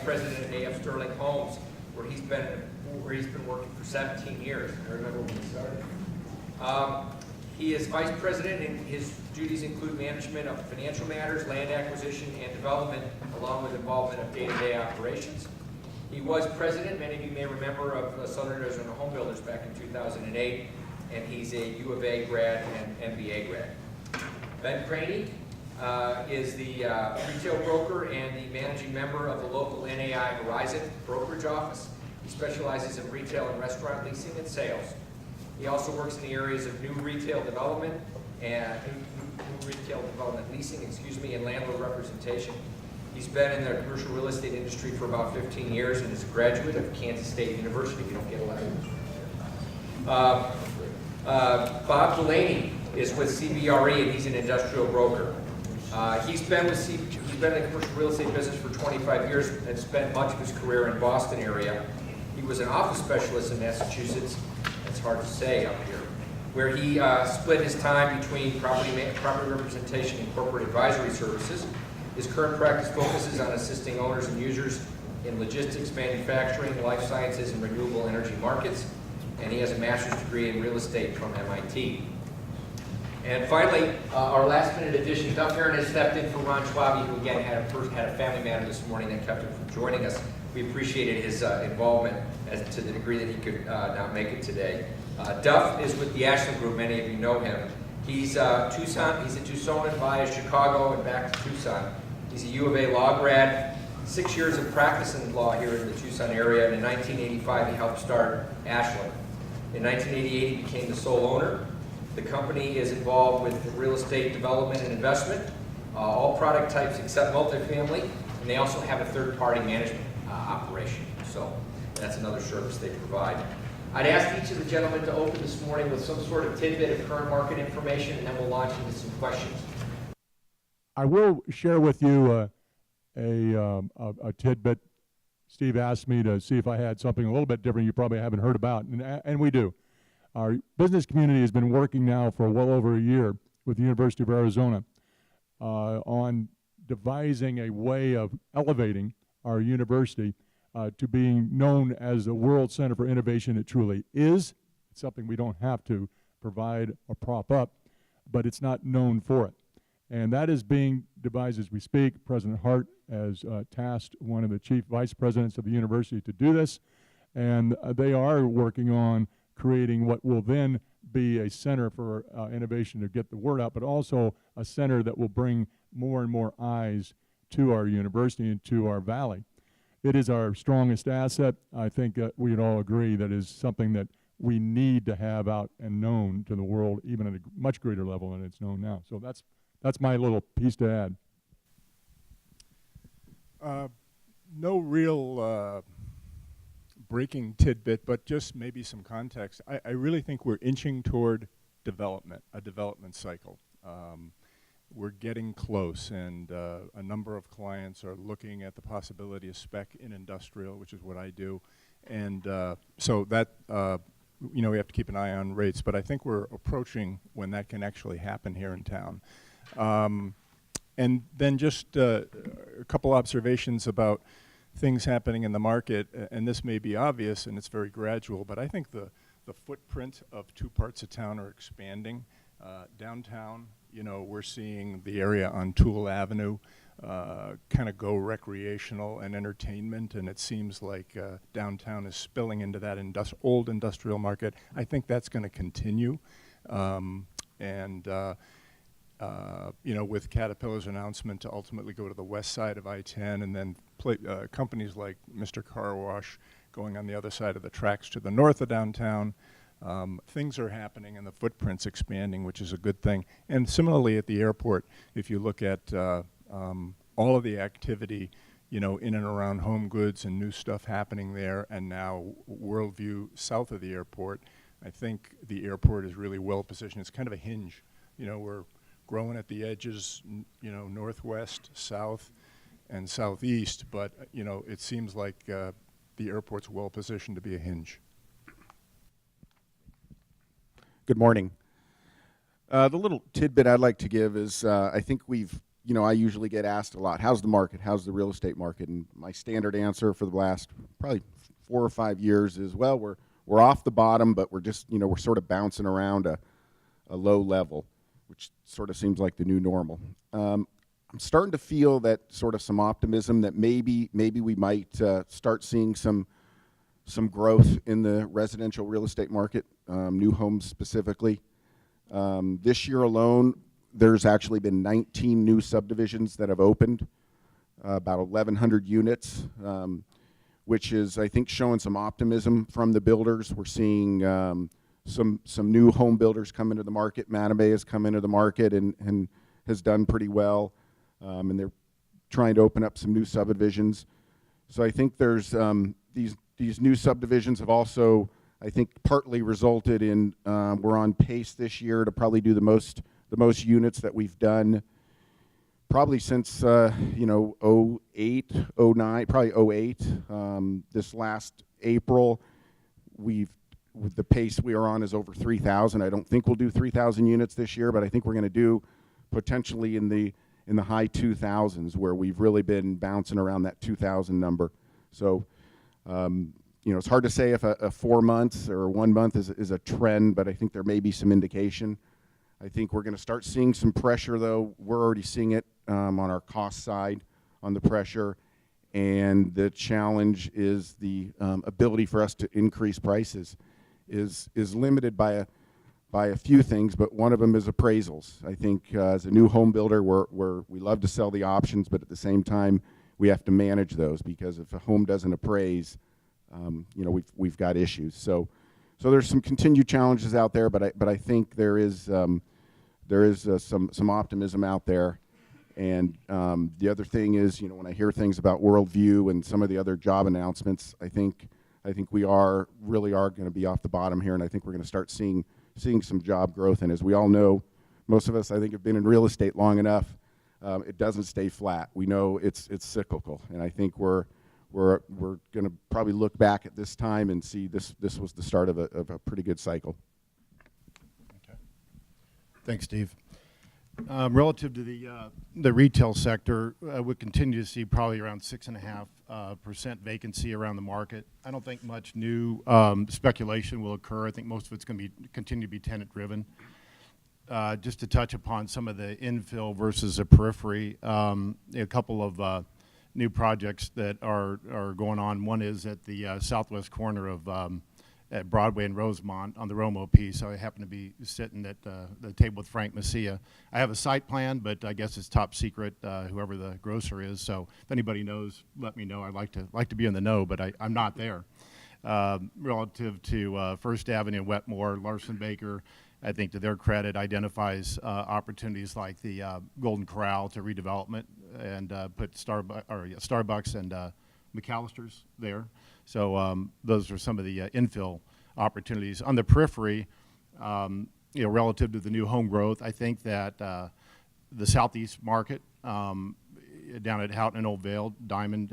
president at AF Sterling Homes, where he's been working for 17 years. I remember when he started. He is vice president, and his duties include management of financial matters, land acquisition, and development, along with involvement of day-to-day operations. He was president, many of you may remember, of Southern Arizona Home Builders back in 2008, and he's a U of A grad and MBA grad. Ben Craney is the retail broker and the managing member of the local NAI Horizon brokerage office. He specializes in retail and restaurant leasing and sales. He also works in the areas of new retail development and leasing, and landlord representation. He's been in the commercial real estate industry for about 15 years and is a graduate of Kansas State University. You don't get a lot of Bob Delaney is with CBRE, and he's an industrial broker. He's been in the commercial real estate business for 25 years and spent much of his career in Boston area. He was an office specialist in Massachusetts. It's hard to say up here, where he split his time between property representation and corporate advisory services. His current practice focuses on assisting owners and users in logistics, manufacturing, life sciences, and renewable energy markets, and he has a master's degree in real estate from MIT. And finally, our last-minute addition, Duff Aaron has stepped in for Ron Schwabe, who again had a family matter this morning that kept him from joining us. We appreciated his involvement to the degree that he could not make it today. Duff is with the Ashland Group. Many of you know him. He's Tucson. He's a Tucsonan via Chicago and back to Tucson. He's a U of A law grad, 6 years of practice in law here in the Tucson area, and in 1985 he helped start Ashland. In 1988 he became the sole owner. The company is involved with real estate development and investment, all product types except multifamily, and they also have a third-party management operation. So that's another service they provide. I'd ask each of the gentlemen to open this morning with some sort of tidbit of current market information, and then we'll launch into some questions. I will share with you a tidbit. Steve asked me to see if I had something a little bit different you probably haven't heard about, and we do. Our business community has been working now for well over a year with the University of Arizona on devising a way of elevating our university to being known as the World Center for Innovation it truly is. It's something we don't have to provide or prop up, but it's not known for it. And that is being devised as we speak. President Hart has tasked one of the chief vice presidents of the university to do this, and they are working on creating what will then be a center for innovation to get the word out, but also a center that will bring more and more eyes to our university and to our valley. It is our strongest asset. I think we'd all agree that is something that we need to have out and known to the world, even at a much greater level than it's known now. So that's my little piece to add. No real breaking tidbit, but just maybe some context. I really think we're inching toward a development cycle. We're getting close, and a number of clients are looking at the possibility of spec in industrial, which is what I do. And so that, we have to keep an eye on rates, but I think we're approaching when that can actually happen here in town. And then just a couple observations about things happening in the market, and this may be obvious and it's very gradual, but I think the footprint of two parts of town are expanding. Downtown, we're seeing the area on Toole Avenue kind of go recreational and entertainment, and it seems like downtown is spilling into that old industrial market. I think that's going to continue. With Caterpillar's announcement to ultimately go to the west side of I-10, and then companies like Mr. Car Wash going on the other side of the tracks to the north of downtown, things are happening and the footprint's expanding, which is a good thing. And similarly at the airport, if you look at all of the activity, in and around home goods and new stuff happening there, and now Worldview south of the airport, I think the airport is really well positioned. It's kind of a hinge. We're growing at the edges, northwest, south, and southeast, but, it seems like the airport's well positioned to be a hinge. Good morning. The little tidbit I'd like to give is I think we've you know, I usually get asked a lot, how's the market? How's the real estate market? And my standard answer for the last probably 4 or 5 years is, well, we're off the bottom, but we're just, you know, we're sort of bouncing around a low level, which sort of seems like the new normal. I'm starting to feel that sort of some optimism that maybe we might start seeing some growth in the residential real estate market, new homes specifically. This year alone, there's actually been 19 new subdivisions that have opened, about 1,100 units, which is, I think, showing some optimism from the builders. We're seeing some new home builders come into the market. Matabay has come into the market and has done pretty well, and they're trying to open up some new subdivisions. So I think there's these new subdivisions have also, I think, partly resulted in we're on pace this year to probably do the most units that we've done probably since you know, 08, 09, probably 08. This last April, with the pace we are on is over 3,000. I don't think we'll do 3,000 units this year, but I think we're going to do potentially in the high 2,000s, where we've really been bouncing around that 2,000 number. So you know, it's hard to say if a 4 months or 1 month is a trend, but I think there may be some indication. I think we're going to start seeing some pressure, though. We're already seeing it on our cost side, on the pressure, and the challenge is the ability for us to increase prices is limited by a few things, but one of them is appraisals. I think as a new home builder, we love to sell the options, but at the same time, we have to manage those, because if a home doesn't appraise, you know, we've got issues. So there's some continued challenges out there, but I think there is some optimism out there. And the other thing is, you know, when I hear things about Worldview and some of the other job announcements, I think we really are going to be off the bottom here, and I think we're going to start seeing some job growth. And as we all know, most of us, I think, have been in real estate long enough. It doesn't stay flat. We know it's cyclical, and I think we're going to probably look back at this time and see this was the start of a pretty good cycle. Okay. Thanks, Steve. Relative to the retail sector, we continue to see probably around 6.5% vacancy around the market. I don't think much new speculation will occur. I think most of it's going to continue to be tenant driven. Just to touch upon some of the infill versus the periphery, a couple of new projects that are going on. One is at the southwest corner of at Broadway and Rosemont on the Romo piece. So I happen to be sitting at the table with Frank Messia. I have a site plan, but I guess it's top secret, whoever the grocer is. So if anybody knows, let me know. I'd like to be in the know, but I'm not there. Relative to First Avenue and Wetmore, Larson Baker, I think to their credit, opportunities like the Golden Corral to redevelopment and put Starbucks and McAllister's there. So those are some of the infill opportunities. On the periphery, you know, relative to the new home growth, I think that the southeast market down at Houghton and Old Vale, Diamond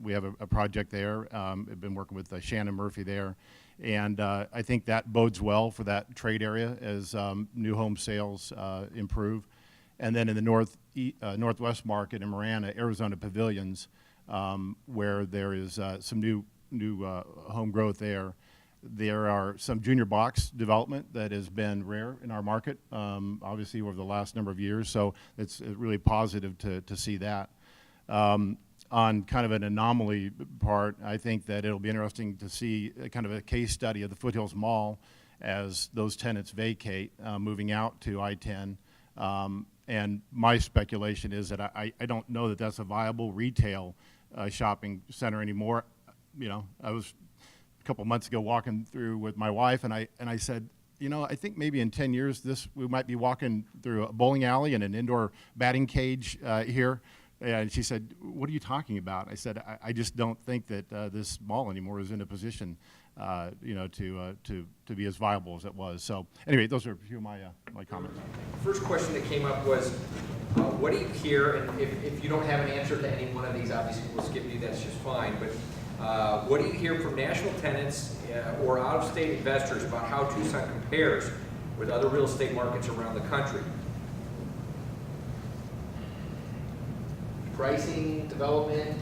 we have a project there. I've been working with Shannon Murphy there. And I think that bodes well for that trade area as new home sales improve. And then in the northwest market in Marana, Arizona Pavilions, where there is some new home growth there. There are some junior box development that has been rare in our market, obviously over the last number of years. So it's really positive to see that. On kind of an anomaly part, I think that it'll be interesting to see kind of a case study of the Foothills Mall as those tenants vacate, moving out to I-10. And my speculation is that I don't know that that's a viable retail shopping center anymore. You know, I was a couple months ago walking through with my wife, and I said, you know, I think maybe in 10 years we might be walking through a bowling alley and an indoor batting cage here. And she said, what are you talking about? I said, I just don't think that this mall anymore is in a position, you know, to be as viable as it was. So anyway, those are a few of my comments. First question that came up was, what do you hear, and if you don't have an answer to any one of these, obviously we'll skip you, that's just fine, but what do you hear from national tenants or out-of-state investors about how Tucson compares with other real estate markets around the country? pricing, development,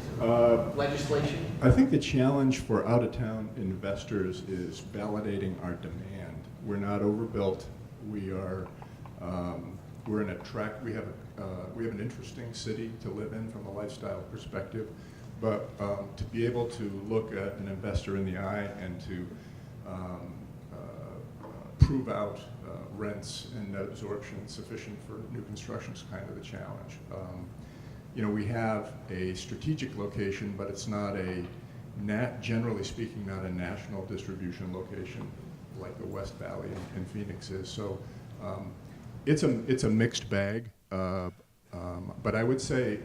legislation? I think the challenge for out-of-town investors is validating our demand. We're not overbuilt. We are, we're in a track. We have an interesting city to live in from a lifestyle perspective, but to be able to look at an investor in the eye and to prove out rents and net absorption sufficient for new construction is kind of the challenge. You know, we have a strategic location, but it's not a, generally speaking, not a national distribution location like the West Valley and Phoenix is. So it's a mixed bag, but I would say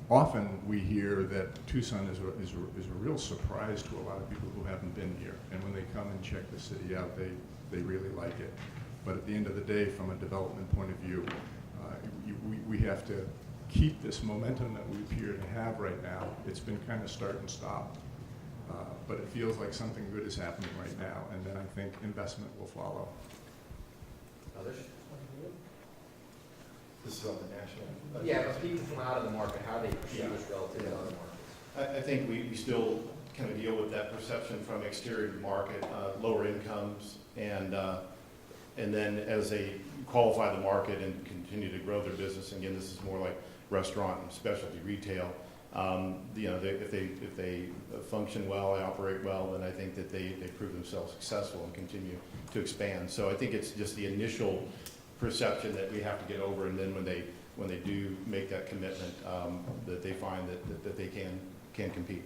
often we hear that Tucson is a real surprise to a lot of people who haven't been here, and when they come and check the city out, they really like it. But at the end of the day, from a development point of view, we have to keep this momentum that we appear to have right now. It's been kind of start and stop, but it feels like something good is happening right now, and then I think investment will follow. Others? This is on the national. Yeah, but people from out of the market, how they perceive us relative to other markets. I think we still kind of deal with that perception from exterior to market, lower incomes, and then as they qualify the market and continue to grow their business, and again, this is more like restaurant and specialty retail. You know, if they function well, they operate well, then I think that they prove themselves successful and continue to expand. So I think it's just the initial perception that we have to get over, and then when they do make that commitment, that they find that they can compete.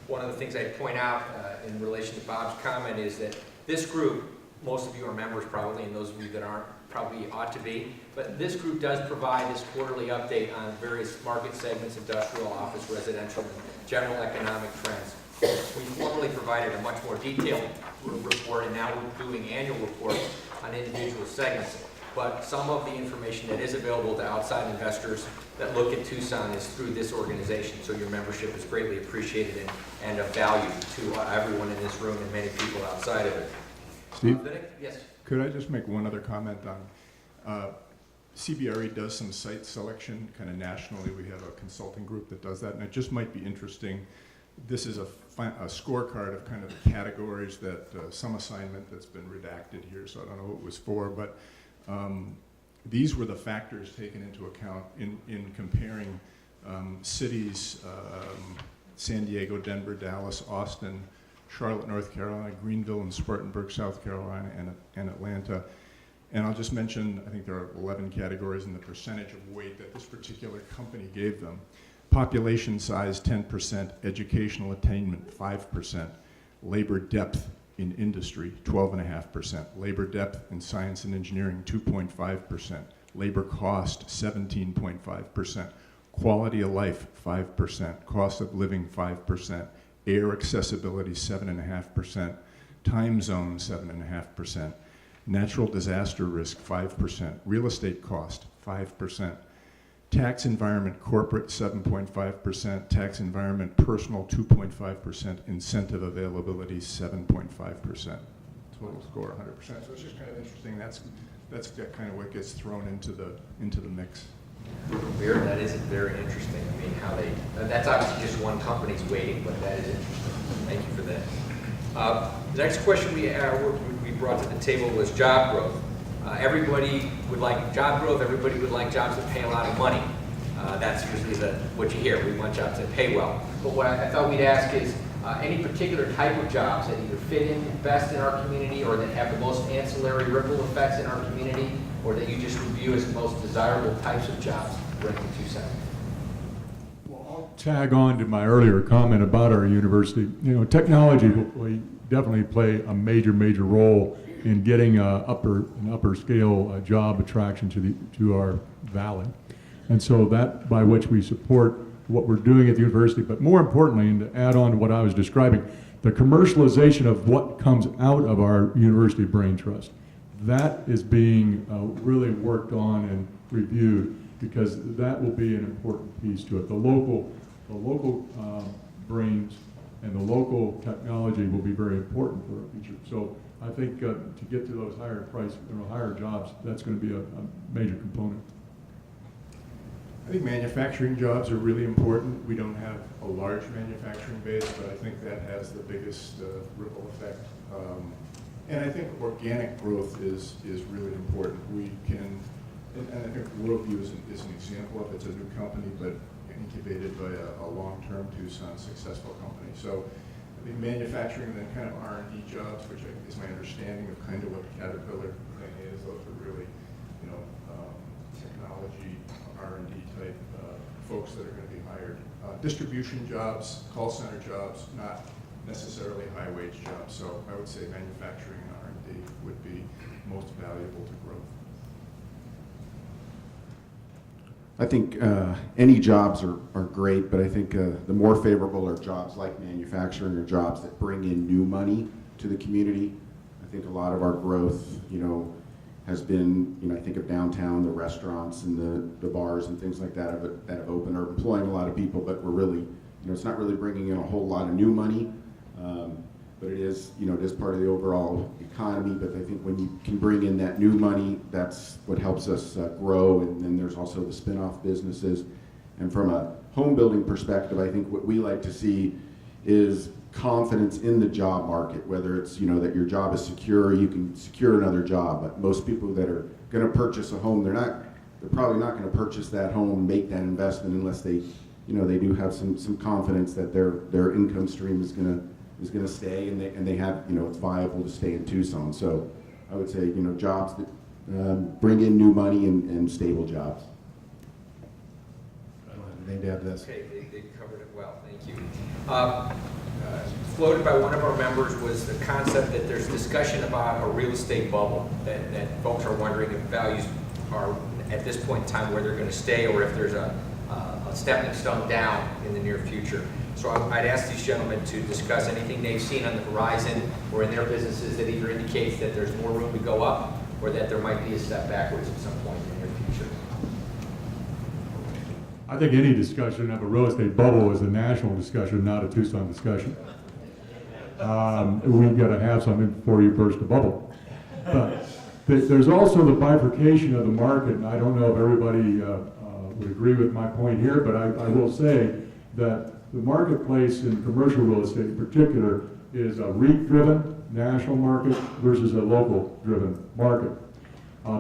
One of the things I'd point out in relation to Bob's comment is that this group, most of you are members probably, and those of you that aren't probably ought to be, but this group does provide this quarterly update on various market segments, industrial, office, residential, and general economic trends. We formerly provided a much more detailed report, and now we're doing annual reports on individual segments. But some of the information that is available to outside investors that look at Tucson is through this organization. So your membership is greatly appreciated and of value to everyone in this room and many people outside of it. Steve? Yes. Could I just make one other comment on, CBRE does some site selection kind of nationally. We have a consulting group that does that, and it just might be interesting. This is a scorecard of kind of the categories that, some assignment that's been redacted here, so I don't know what it was for, but these were the factors taken into account in comparing cities, San Diego, Denver, Dallas, Austin, Charlotte, North Carolina, Greenville, and Spartanburg, South Carolina, and Atlanta. And I'll just mention, I think there are 11 categories in the percentage of weight that this particular company gave them. Population size, 10%, educational attainment, 5%, labor depth in industry, 12.5%, labor depth in science and engineering, 2.5%, labor cost, 17.5%, quality of life, 5%, cost of living, 5%, air accessibility, 7.5%, time zone, 7.5%, natural disaster risk, 5%, real estate cost, 5%, tax environment corporate, 7.5%, tax environment personal, 2.5%, incentive availability, 7.5%. Total score, 100%. So it's just kind of interesting. That's kind of what gets thrown into the mix. That is very interesting. I mean, how they, that's obviously just one company's weighting, but that is interesting. Thank you for that. The next question we brought to the table was job growth. Everybody would like job growth. Everybody would like jobs that pay a lot of money. That's usually what you hear. We want jobs that pay well. But what I thought we'd ask is any particular type of jobs that either fit in best in our community or that have the most ancillary ripple effects in our community, or that you just view as the most desirable types of jobs to bring to Tucson? Well, I'll tag on to my earlier comment about our university. You know, technology will definitely play a major role in getting an upper scale job attraction to our valley. And so that by which we support what we're doing at the university, but more importantly, and to add on to what I was describing, the commercialization of what comes out of our university brain trust. That is being really worked on and reviewed, because that will be an important piece to it. The local brains and the local technology will be very important for our future. So I think to get to those higher jobs, that's going to be a major component. I think manufacturing jobs are really important. We don't have a large manufacturing base, but I think that has the biggest ripple effect. And I think organic growth is really important. We can, and I think Worldview is an example of it. It's a new company, but incubated by a long-term Tucson successful company. So I think manufacturing and then kind of R&D jobs, which is my understanding of kind of what the Caterpillar thing is. Those are really, you know, technology R&D type folks that are going to be hired. Distribution jobs, call center jobs, not necessarily high wage jobs. So I would say manufacturing and R&D would be most valuable to growth. I think any jobs are great, but I think the more favorable are jobs like manufacturing or jobs that bring in new money to the community. I think a lot of our growth, you know, has been, you know, I think of downtown, the restaurants and the bars and things like that have opened, are employing a lot of people, but we're really, you know, it's not really bringing in a whole lot of new money. But it is, you know, it is part of the overall economy. But I think when you can bring in that new money, that's what helps us grow. And then there's also the spin-off businesses. And from a home building perspective, I think what we like to see is confidence in the job market, whether it's, you know, that your job is secure, you can secure another job. But most people that are going to purchase a home, they're probably not going to purchase that home, make that investment unless they, you know, they do have some confidence that their income stream is going to stay, and they have, you know, it's viable to stay in Tucson. So I would say, you know, jobs that bring in new money and stable jobs. I don't have anything to add to this. Okay, they covered it well, thank you. Floated by one of our members was the concept that there's discussion about a real estate bubble, that folks are wondering if values are at this point in time where they're going to stay, or if there's a stepping stone down in the near future. So I'd ask these gentlemen to discuss anything they've seen on the horizon or in their businesses that either indicates that there's more room to go up or that there might be a step backwards at some point in the near future. I think any discussion of a real estate bubble is a national discussion, not a Tucson discussion. We've got to have something before you burst a bubble. But there's also the bifurcation of the market, and I don't know if everybody would agree with my point here, but I will say that the marketplace in commercial real estate in particular is a REIT-driven national market versus a local-driven market.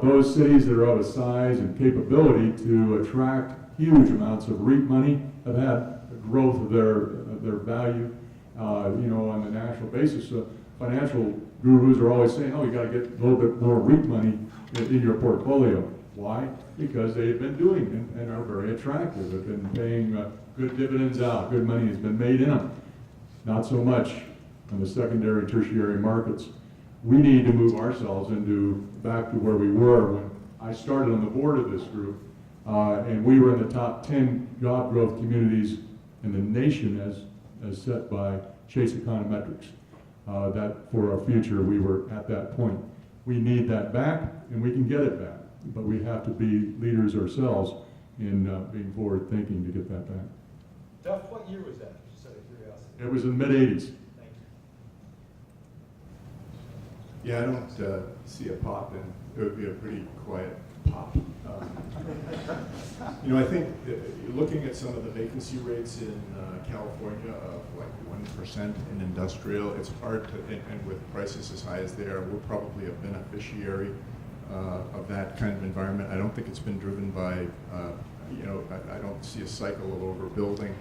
Those cities that are of a size and capability to attract huge amounts of REIT money have had a growth of their value, you know, on the national basis. Financial gurus are always saying, oh, you got to get a little bit more REIT money in your portfolio. Why? Because they've been doing it and are very attractive. They've been paying good dividends out. Good money has been made in them. Not so much on the secondary and tertiary markets. We need to move ourselves back to where we were when I started on the board of this group. And we were in the top 10 job growth communities in the nation as set by Chase Econometrics. That for our future, we were at that point. We need that back, and we can get it back. But we have to be leaders ourselves in being forward thinking to get that back. Duff, what year was that, just out of curiosity? It was in the mid-'80s. Thank you. Yeah, I don't see a pop, and it would be a pretty quiet pop. You know, I think looking at some of the vacancy rates in California of like 1% in industrial, it's hard to, and with prices as high as they are, we're probably a beneficiary of that kind of environment. I don't think it's been driven by, you know, I don't see a cycle of overbuilding.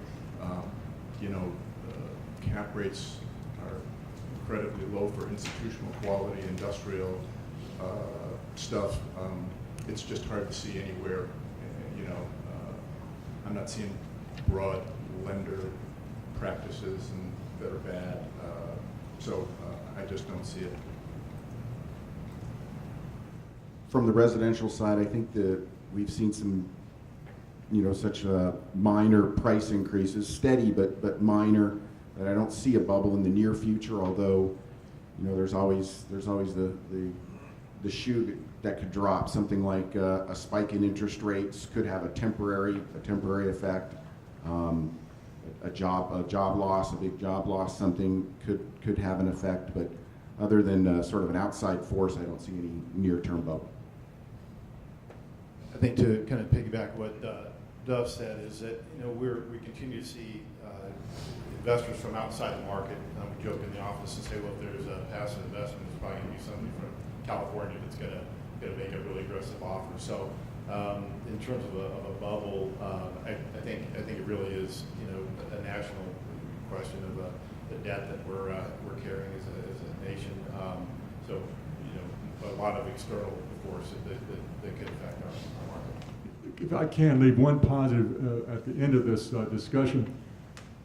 You know, cap rates are incredibly low for institutional quality industrial stuff. It's just hard to see anywhere, you know, I'm not seeing broad lender practices that are bad. So I just don't see it. From the residential side, I think that we've seen some, you know, such minor price increases, steady but minor, that I don't see a bubble in the near future. Although, you know, there's always the shoe that could drop. Something like a spike in interest rates could have a temporary effect. A job loss, a big job loss, something could have an effect. But other than sort of an outside force, I don't see any near-term bubble. I think to kind of piggyback what Dove said is that, we continue to see investors from outside the market. We joke in the office and say, well, if there's a passive investment, it's probably going to be somebody from California that's going to make a really aggressive offer. So in terms of a bubble, I think it really is, a national question of the debt that we're carrying as a nation. So, a lot of external forces that could affect our market. If I can leave one positive at the end of this discussion,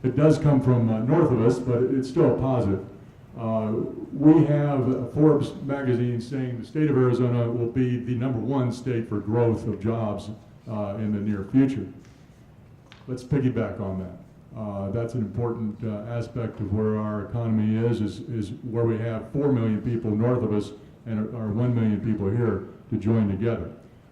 it does come from north of us, but it's still a positive. We have Forbes magazine saying the state of Arizona will be the #1 state for growth of jobs in the near future. Let's piggyback on that. That's an important aspect of where our economy is where we have 4 million people north of us and our 1 million people here to join together.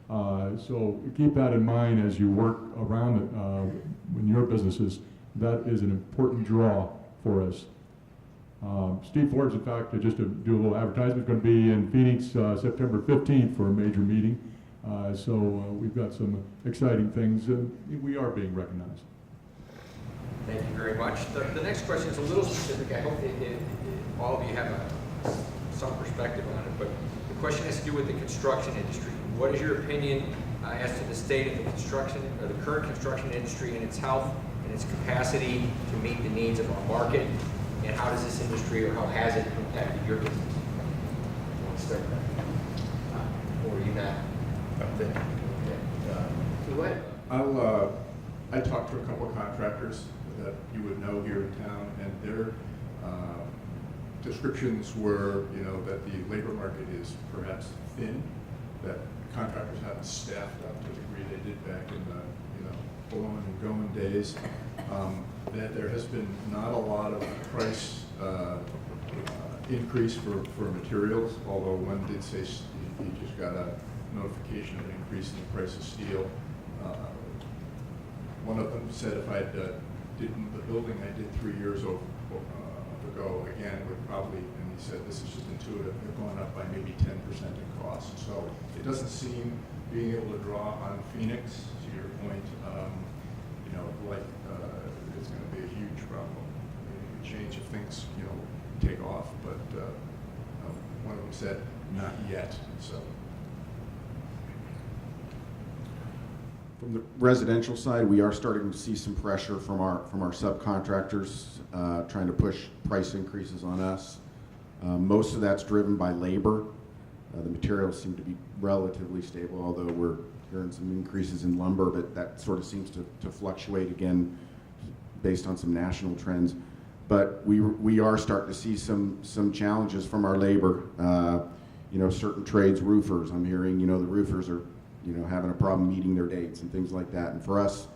So keep that in mind as you work around it in your businesses. That is an important draw for us. Steve Forbes, in fact, just to do a little advertisement, is going to be in Phoenix September 15th for a major meeting. So we've got some exciting things. We are being recognized. Thank you very much. The next question is a little specific. I hope all of you have some perspective on it, but the question has to do with the construction industry. What is your opinion as to the state of the construction, or the current construction industry and its health and its capacity to meet the needs of our market? And how does this industry, or how has it impacted your business? You want to start that? Or are you not? Okay. Go ahead. I talked to a couple of contractors that you would know here in town, and their descriptions were, that the labor market is perhaps thin, that contractors haven't staffed up to the degree they did back in the, blowing and going days. That there has been not a lot of price increase for materials, although one did say he just got a notification of an increase in the price of steel. One of them said if I'd did the building I did 3 years ago again, would probably, and he said this is just intuitive, have gone up by maybe 10% in cost. So it doesn't seem being able to draw on Phoenix, to your point, it's going to be a huge problem. It could change if things, take off, but one of them said not yet. So. From the residential side, we are starting to see some pressure from our subcontractors trying to push price increases on us. Most of that's driven by labor. The materials seem to be relatively stable, although we're hearing some increases in lumber, but that sort of seems to fluctuate again based on some national trends. But we are starting to see some challenges from our labor. Certain trades, roofers, I'm hearing, the roofers are having a problem meeting their dates and things like that. And for us,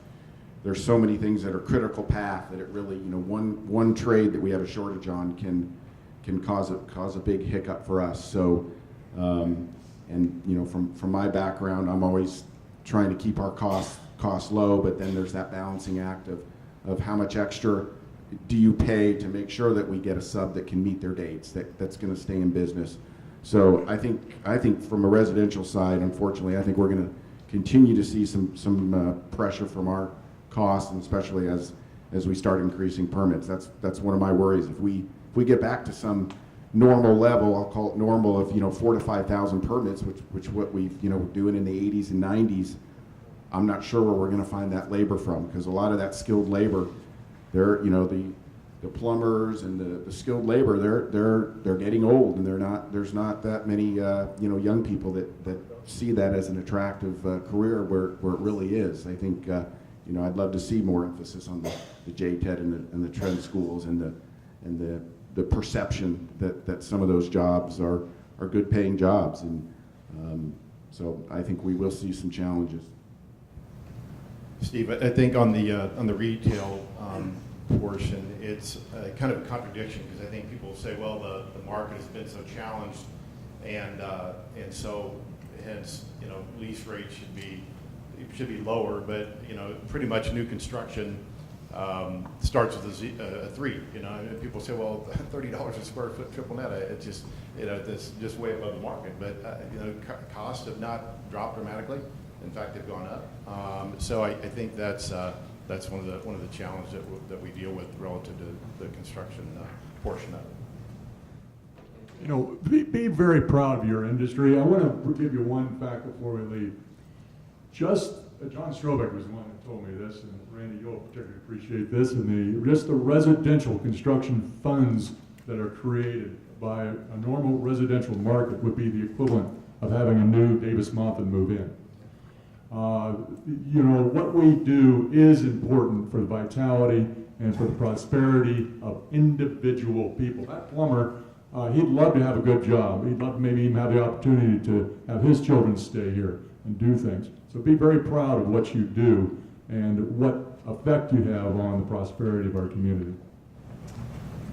there's so many things that are critical path that it really, one trade that we have a shortage on can cause a big hiccup for us. So, from my background, I'm always trying to keep our costs low, but then there's that balancing act of how much extra do you pay to make sure that we get a sub that can meet their dates, that's going to stay in business. So I think from a residential side, unfortunately, I think we're going to continue to see some pressure from our costs, and especially as we start increasing permits. That's one of my worries. If we get back to some normal level, I'll call it normal, of 4,000 to 5,000 permits, which what we've doing in the 80s and 90s, I'm not sure where we're going to find that labor from, because a lot of that skilled labor, they're the plumbers and the skilled labor, they're getting old, and there's not that many young people that see that as an attractive career where it really is. I think I'd love to see more emphasis on the JTED and the trend schools and the perception that some of those jobs are good paying jobs, and so I think we will see some challenges. Steve, I think on the retail portion, it's kind of a contradiction, because I think people say, well, the market has been so challenged, and so hence lease rates should be lower, but pretty much new construction starts with a 3. And people say, well, $30 a square foot triple net, it's just that's just way above the market. But costs have not dropped dramatically. In fact, they've gone up. So I think that's one of the challenges that we deal with relative to the construction portion of it. You know, be very proud of your industry. I want to give you one fact before we leave. Just John Strobeck was the one that told me this, and Randy, you'll particularly appreciate this. And just the residential construction funds that are created by a normal residential market would be the equivalent of having a new Davis Monthan move in. You know, what we do is important for the vitality and for the prosperity of individual people. That plumber, he'd love to have a good job. He'd love to maybe even have the opportunity to have his children stay here and do things. So be very proud of what you do and what effect you have on the prosperity of our community.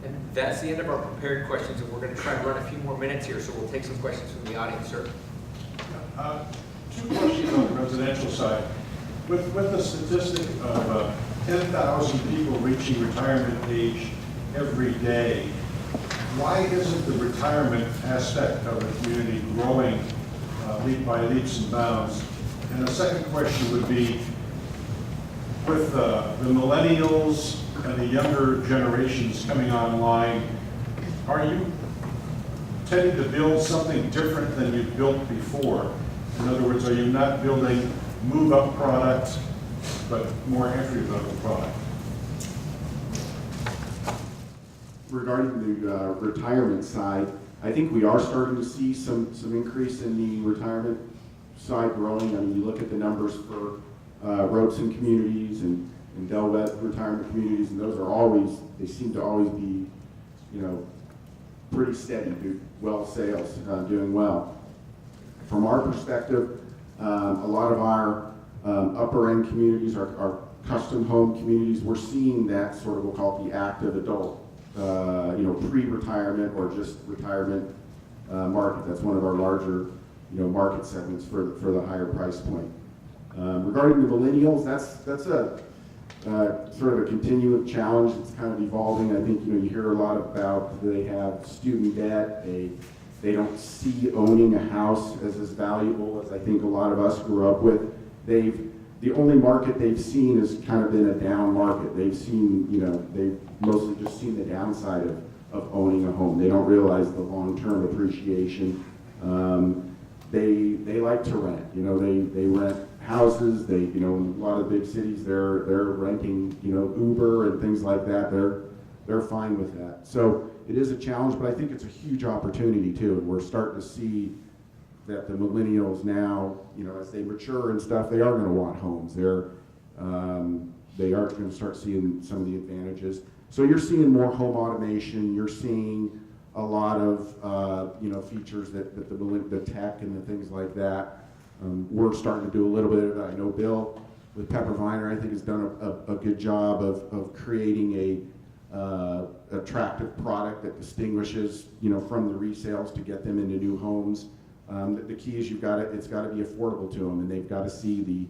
And that's the end of our prepared questions, and we're going to try and run a few more minutes here, so we'll take some questions from the audience, sir. Two questions on the residential side. With the statistic of 10,000 people reaching retirement age every day, why isn't the retirement aspect of the community growing by leaps and bounds? And the second question would be, with the millennials and the younger generations coming online, are you tending to build something different than you've built before? In other words, are you not building move-up products, but more entry-level product? Regarding the retirement side, I think we are starting to see some increase in the retirement side growing. I mean, you look at the numbers for Robeson communities and Del Webb retirement communities, and those are always, they seem to always be, you know, pretty steady, do well sales, doing well. From our perspective, a lot of our upper end communities, our custom home communities, we're seeing that sort of, we'll call it the active adult, you know, pre-retirement or just retirement market. That's one of our larger, you know, market segments for the higher price point. Regarding the millennials, that's a sort of a continuing challenge. It's kind of evolving. I think, you know, you hear a lot about they have student debt. They don't see owning a house as valuable as I think a lot of us grew up with. The only market they've seen has kind of been a down market. They've seen, you know, they've mostly just seen the downside of owning a home. They don't realize the long-term appreciation. They like to rent. You know, they rent houses. They, you know, in a lot of big cities, they're renting, you know, Uber and things like that. They're fine with that. So it is a challenge, but I think it's a huge opportunity too. And we're starting to see that the millennials now, you know, as they mature and stuff, they are going to want homes. They are going to start seeing some of the advantages. So you're seeing more home automation. You're seeing a lot of you know, features that the tech and the things like that. We're starting to do a little bit of that. I know Bill with Pepper Viner, I think, has done a good job of creating a attractive product that distinguishes, you know, from the resales to get them into new homes. The key is it's got to be affordable to them, and they've got to see the,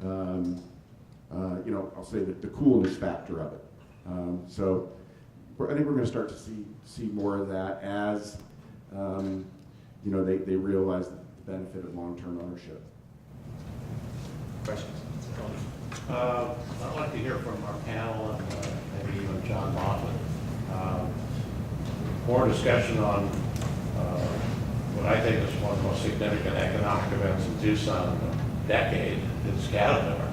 you know, I'll say the coolness factor of it. So I think we're going to start to see more of that as, you know, they realize the benefit of long-term ownership. Questions? I'd like to hear from our panel and maybe even John Laughlin. More discussion on what I think is one of the most significant economic events in Tucson in a decade is Caterpillar.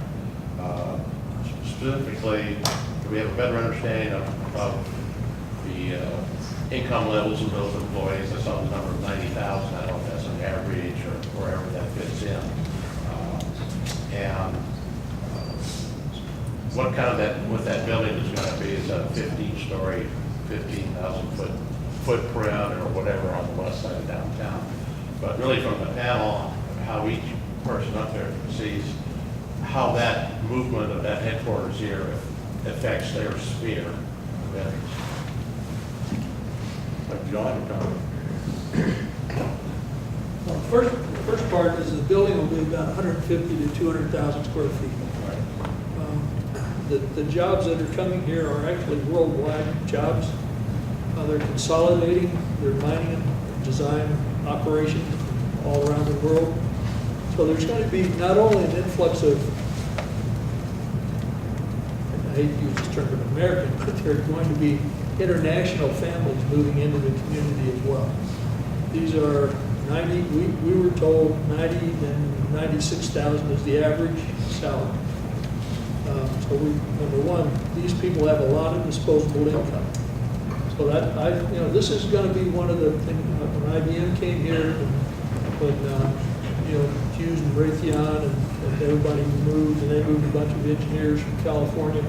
Specifically, do we have a better understanding of the income levels of those employees? I saw the number of 90,000. I don't know if that's an average or wherever that fits in. And what kind of what that building is going to be? Is that a 15-story, 15,000 footprint or whatever on the west side of downtown? But really from the panel, how each person up there sees how that movement of that headquarters here affects their sphere of interest. Like John, Well, the first part is the building will be about 150 to 200,000 square feet. The jobs that are coming here are actually worldwide jobs. They're consolidating, they're mining and design operations all around the world. So there's going to be not only an influx of, I hate to use this term, but American, but there are going to be international families moving into the community as well. These are 90, we were told 90 and 96,000 is the average salary. So number one, these people have a lot of disposable income. So that, this is going to be one of the things, when IBM came here, and when, Hughes and Raytheon and everybody moved, and they moved a bunch of engineers from California.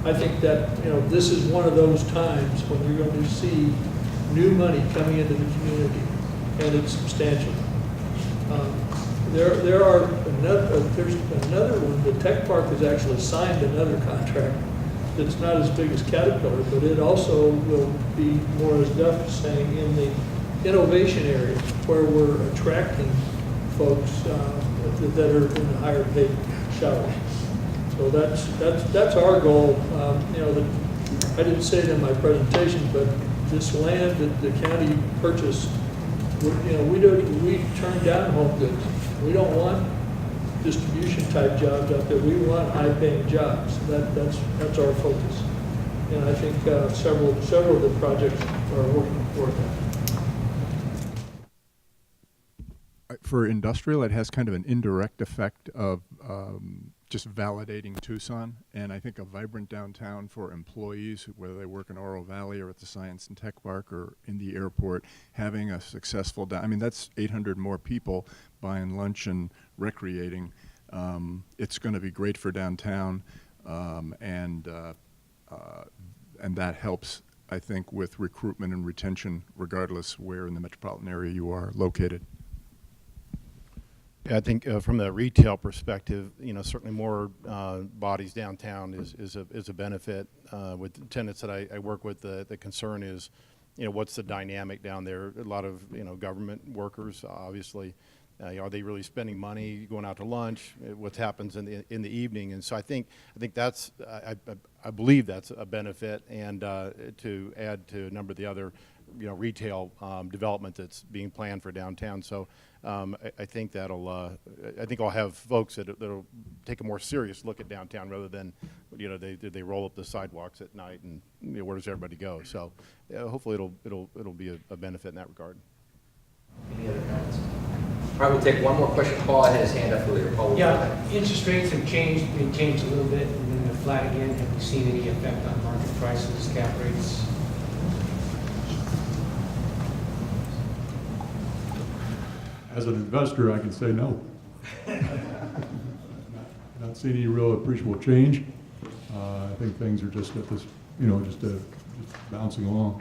I think that, this is one of those times when you're going to see new money coming into the community, and it's substantial. There's another one, the Tech Park has actually signed another contract that's not as big as Caterpillar, but it also will be more, as Duff is saying, in the innovation area where we're attracting folks that are in the higher paid shallows. So that's our goal. I didn't say it in my presentation, but this land that the county purchased, we turn down home goods. We don't want distribution type jobs out there. We want high paying jobs. That's our focus. And I think several of the projects are working toward that. For industrial, it has kind of an indirect effect of just validating Tucson, and I think a vibrant downtown for employees, whether they work in Oro Valley or at the Science and Tech Park or in the airport, having a successful that's 800 more people buying lunch and recreating. It's going to be great for downtown, and that helps, I think, with recruitment and retention, regardless where in the metropolitan area you are located. Yeah, I think from the retail perspective, certainly more bodies downtown is a benefit. With the tenants that I work with, the concern is, what's the dynamic down there? A lot of government workers, obviously, are they really spending money going out to lunch? What happens in the evening? And so I think that's I believe that's a benefit, and to add to a number of the other retail development that's being planned for downtown. So I think I'll have folks that'll take a more serious look at downtown rather than they roll up the sidewalks at night and where does everybody go? So hopefully it'll be a benefit in that regard. Any other comments? All right, we'll take one more question. Paul had his hand up earlier. Paul, yeah, interest rates have changed. They changed a little bit, and then they're flat again. Have you seen any effect on market prices, cap rates? As an investor, I can say no. Not seeing any real appreciable change. I think things are just at this, just bouncing along.